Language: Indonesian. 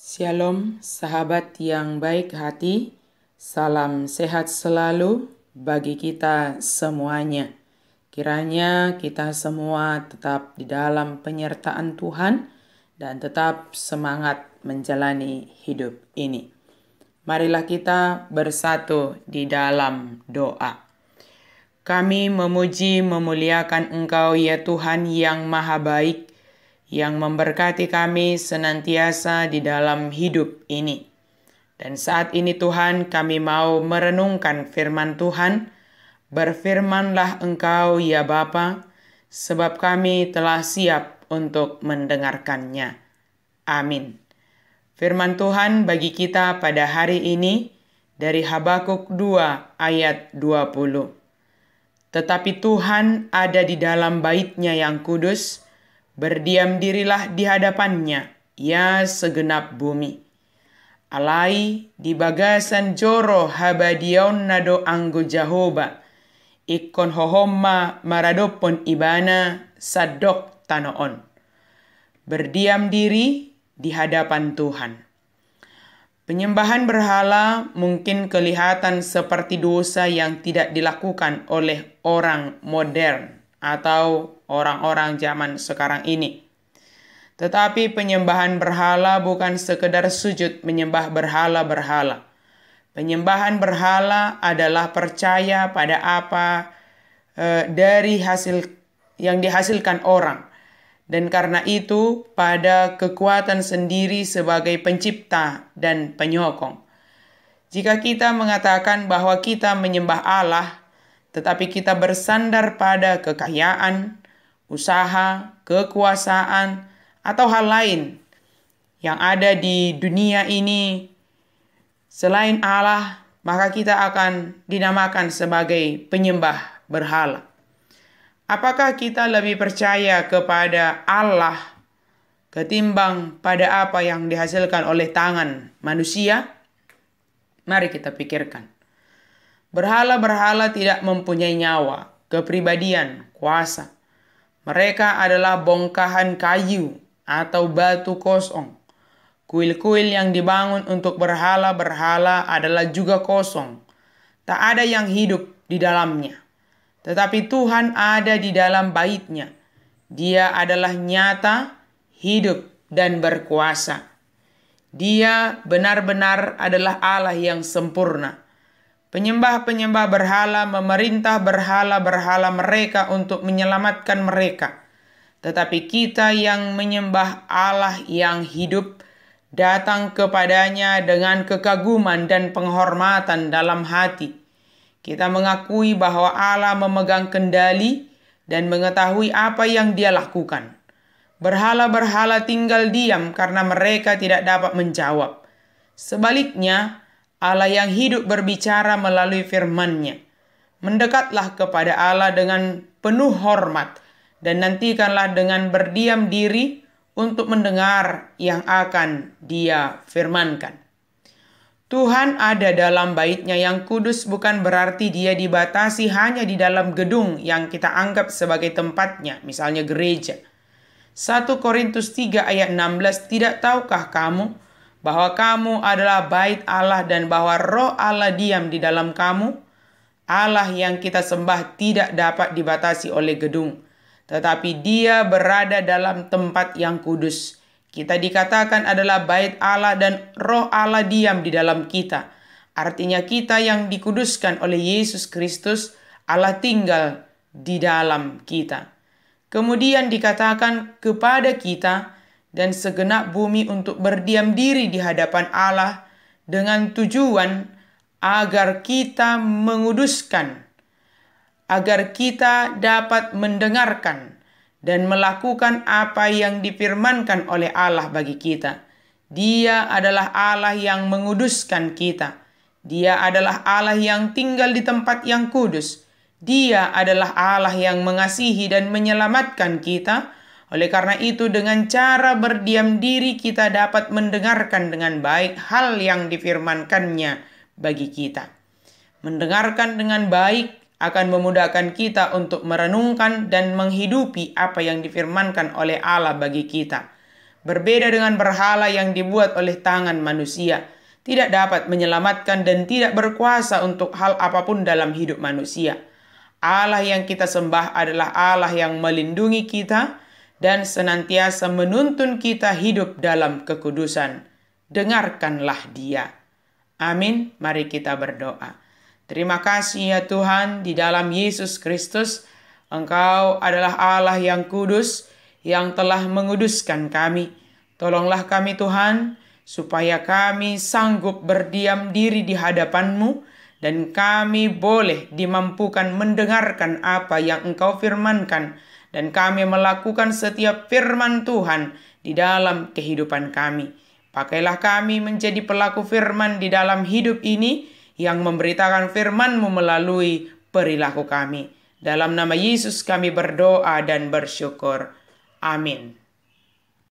Shalom, sahabat yang baik hati. Salam sehat selalu bagi kita semuanya. Kiranya kita semua tetap di dalam penyertaan Tuhan dan tetap semangat menjalani hidup ini. Marilah kita bersatu di dalam doa. Kami memuji memuliakan Engkau ya Tuhan yang maha baik, yang memberkati kami senantiasa di dalam hidup ini. Dan saat ini Tuhan, kami mau merenungkan firman Tuhan. Berfirmanlah Engkau ya Bapa, sebab kami telah siap untuk mendengarkannya. Amin. Firman Tuhan bagi kita pada hari ini dari Habakuk 2 ayat 20. Tetapi Tuhan ada di dalam bait-Nya yang kudus, berdiam dirilah di hadapannya, ya segenap bumi. Alai di bagasan joro habadion nado anggo Jahoba, ikon hohomma maradopon ibana sadok tanoon. Berdiam diri di hadapan Tuhan. Penyembahan berhala mungkin kelihatan seperti dosa yang tidak dilakukan oleh orang modern atau orang-orang zaman sekarang ini. Tetapi penyembahan berhala bukan sekedar sujud menyembah berhala-berhala. Penyembahan berhala adalah percaya pada apa dari hasil yang dihasilkan orang. Dan karena itu pada kekuatan sendiri sebagai pencipta dan penyokong. Jika kita mengatakan bahwa kita menyembah Allah, tetapi kita bersandar pada kekayaan, usaha, kekuasaan, atau hal lain yang ada di dunia ini selain Allah, maka kita akan dinamakan sebagai penyembah berhala. Apakah kita lebih percaya kepada Allah ketimbang pada apa yang dihasilkan oleh tangan manusia? Mari kita pikirkan. Berhala-berhala tidak mempunyai nyawa, kepribadian, kuasa. Mereka adalah bongkahan kayu atau batu kosong. Kuil-kuil yang dibangun untuk berhala-berhala adalah juga kosong. Tak ada yang hidup di dalamnya. Tetapi Tuhan ada di dalam bait-Nya. Dia adalah nyata, hidup, dan berkuasa. Dia benar-benar adalah Allah yang sempurna. Penyembah-penyembah berhala memerintah berhala-berhala mereka untuk menyelamatkan mereka. Tetapi kita yang menyembah Allah yang hidup, datang kepadanya dengan kekaguman dan penghormatan dalam hati. Kita mengakui bahwa Allah memegang kendali dan mengetahui apa yang Dia lakukan. Berhala-berhala tinggal diam karena mereka tidak dapat menjawab. Sebaliknya, Allah yang hidup berbicara melalui firman-Nya. Mendekatlah kepada Allah dengan penuh hormat dan nantikanlah dengan berdiam diri untuk mendengar yang akan Dia firmankan. Tuhan ada dalam bait-Nya yang kudus bukan berarti Dia dibatasi hanya di dalam gedung yang kita anggap sebagai tempatnya, misalnya gereja. 1 Korintus 3 ayat 16, tidak tahukah kamu bahwa kamu adalah bait Allah dan bahwa roh Allah diam di dalam kamu? Allah yang kita sembah tidak dapat dibatasi oleh gedung, tetapi Dia berada dalam tempat yang kudus. Kita dikatakan adalah bait Allah dan roh Allah diam di dalam kita. Artinya kita yang dikuduskan oleh Yesus Kristus, Allah tinggal di dalam kita. Kemudian dikatakan kepada kita dan segenap bumi untuk berdiam diri di hadapan Allah dengan tujuan agar kita menguduskan, agar kita dapat mendengarkan dan melakukan apa yang difirmankan oleh Allah bagi kita. Dia adalah Allah yang menguduskan kita. Dia adalah Allah yang tinggal di tempat yang kudus. Dia adalah Allah yang mengasihi dan menyelamatkan kita. Oleh karena itu dengan cara berdiam diri kita dapat mendengarkan dengan baik hal yang difirmankannya bagi kita. Mendengarkan dengan baik akan memudahkan kita untuk merenungkan dan menghidupi apa yang difirmankan oleh Allah bagi kita. berbeda dengan berhala yang dibuat oleh tangan manusia, tidak dapat menyelamatkan dan tidak berkuasa untuk hal apapun dalam hidup manusia. Allah yang kita sembah adalah Allah yang melindungi kita dan senantiasa menuntun kita hidup dalam kekudusan. Dengarkanlah Dia. Amin. Mari kita berdoa. Terima kasih ya Tuhan, di dalam Yesus Kristus, Engkau adalah Allah yang kudus, yang telah menguduskan kami. Tolonglah kami Tuhan, supaya kami sanggup berdiam diri di hadapan-Mu, dan kami boleh dimampukan mendengarkan apa yang Engkau firmankan, dan kami melakukan setiap firman Tuhan di dalam kehidupan kami. Pakailah kami menjadi pelaku firman di dalam hidup ini, yang memberitakan firman-Mu melalui perilaku kami. Dalam nama Yesus kami berdoa dan bersyukur. Amin.